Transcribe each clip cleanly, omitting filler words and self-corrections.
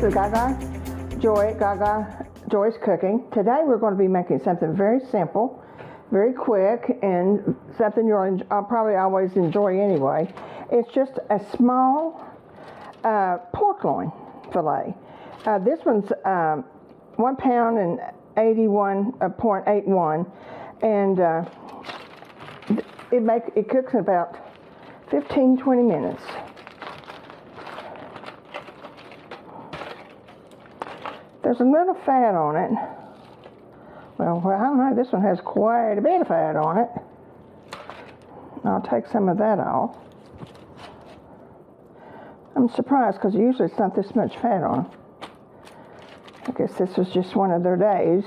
to Gagajoy's Cooking. Today we're going to be making something very simple, very quick, and something I'll probably always enjoy anyway. It's just a small pork loin fillet. This one's 1 pound and 81.81, and it cooks in about 15-20 minutes. There's a little fat on it. Well, I don't know, this one has quite a bit of fat on it. I'll take some of that off. I'm surprised because usually it's not this much fat on them. I guess this was just one of their days.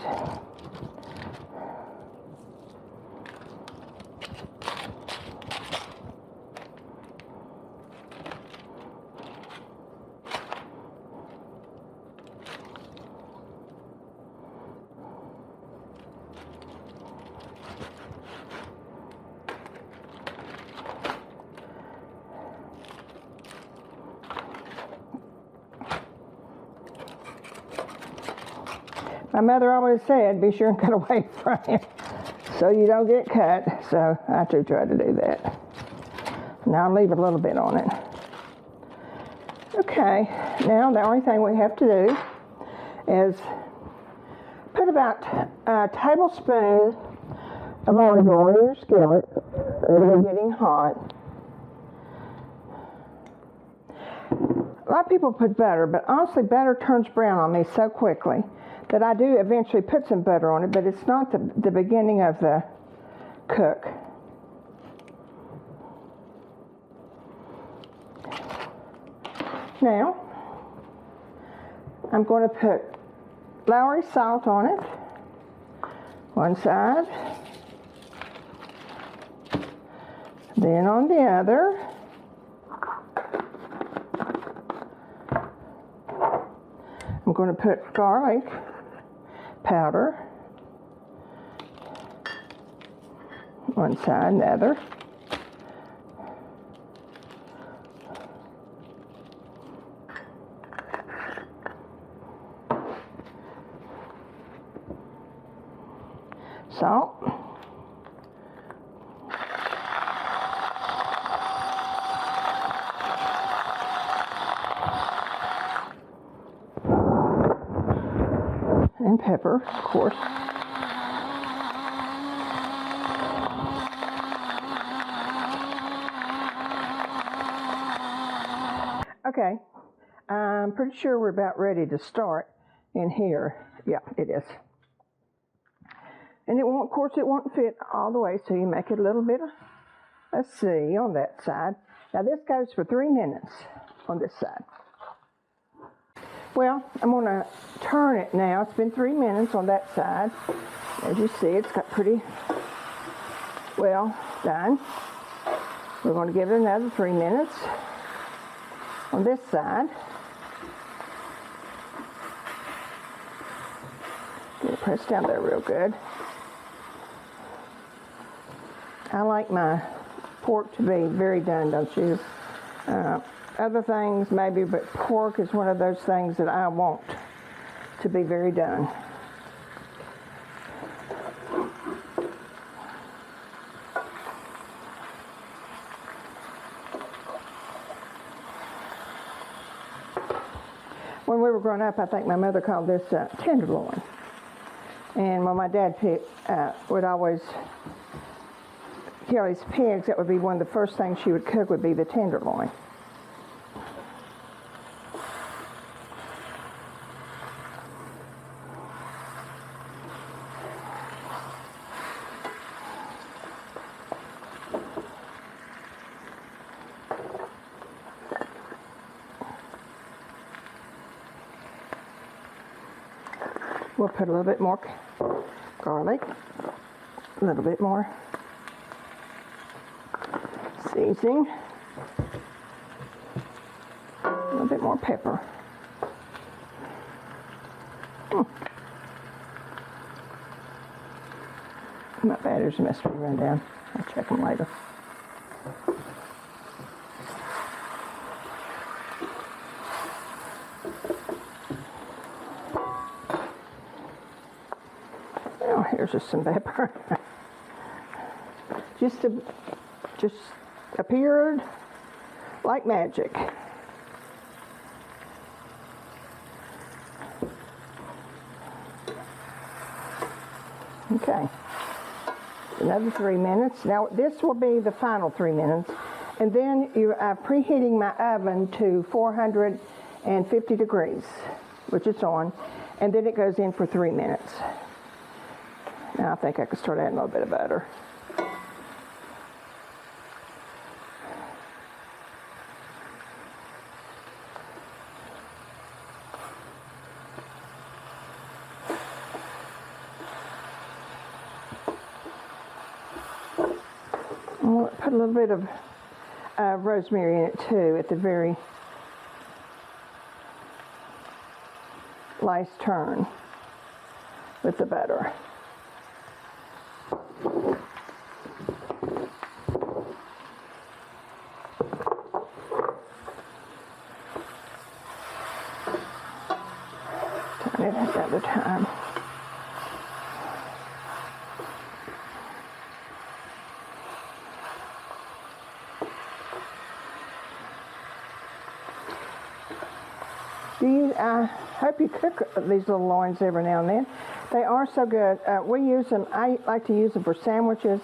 My mother always said, be sure and cut away from him so you don't get cut. So I too try to do that. Now I'll leave a little bit on it. Okay, now the only thing we have to do is put about a tablespoon of olive oil in your skillet. It'll be getting hot. A lot of people put butter, but honestly butter turns brown on me so quickly that I do eventually put some butter on it, but it's not the beginning of the cook. Now, I'm going to put Lowry salt on it, one side, then on the other. I'm going to put garlic powder, one side and the other. Salt. And pepper, of course. Okay, I'm pretty sure we're about ready to start in here. Yeah, it is. And it won't, of course, it won't fit all the way, so you make it a little bit of, let's see, on that side. Now this goes for 3 minutes on this side. Well, I'm going to turn it now. It's been 3 minutes on that side. As you see, it's got pretty well done. We're going to give it another 3 minutes on this side. Get it pressed down there real good. I like my pork to be very done, don't you? Other things maybe, but pork is one of those things that I want to be very done. When we were growing up, I think my mother called this tenderloin. And when my dad would always kill his pigs, that would be one of the first things she would cook would be the tenderloin. We'll put a little bit more garlic, a little bit more seasoning, a little bit more pepper. My batteries must be run down. I'll check them later. here's just some pepper. just appeared like magic. Okay, another 3 minutes. Now this will be the final 3 minutes. And then I'm preheating my oven to 450 degrees, which it's on. And then it goes in for 3 minutes. Now I think I could start adding a little bit of butter. I'll put a little bit of rosemary in it too at the very last turn with the butter. Turn it another time. I hope you cook these little loins every now and then. They are so good. We use them, I like to use them for sandwiches,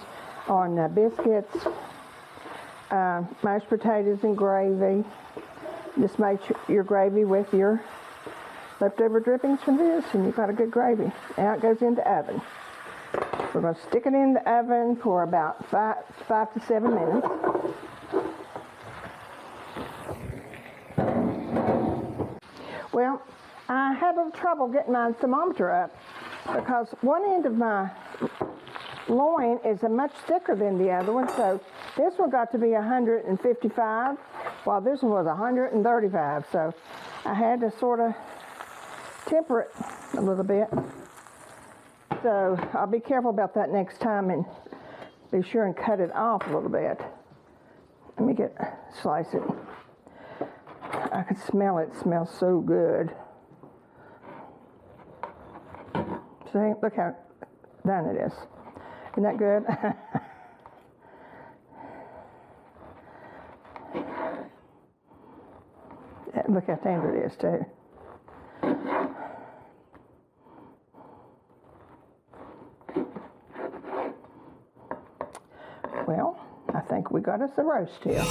on biscuits, mashed potatoes and gravy. Just make your gravy with your leftover drippings from this, and you've got a good gravy. Now it goes in the oven. We're going to stick it in the oven for about 5 to 7 minutes. Well, I had a little trouble getting my thermometer up because one end of my loin is much thicker than the other one, so this one got to be 155, while this one was 135, so I had to sort of temper it a little bit. So I'll be careful about that next time and be sure and cut it off a little bit. Let me slice it. I can smell it. It smells so good. See, look how done it is. Isn't that good? Look how tender it is, too. Well, I think we got us a roast here.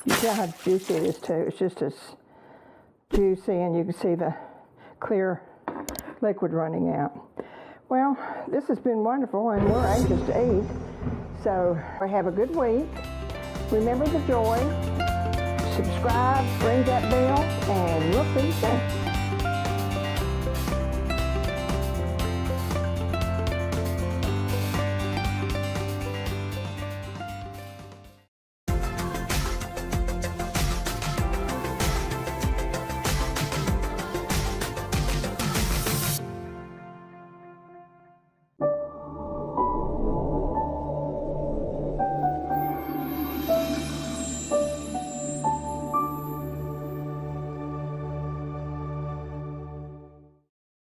You see how juicy it is too. It's just as juicy, and you can see the clear liquid running out. Well, this has been wonderful, and we're anxious to eat. So have a good week. Remember the joy. Subscribe, ring that bell, and we'll see you soon.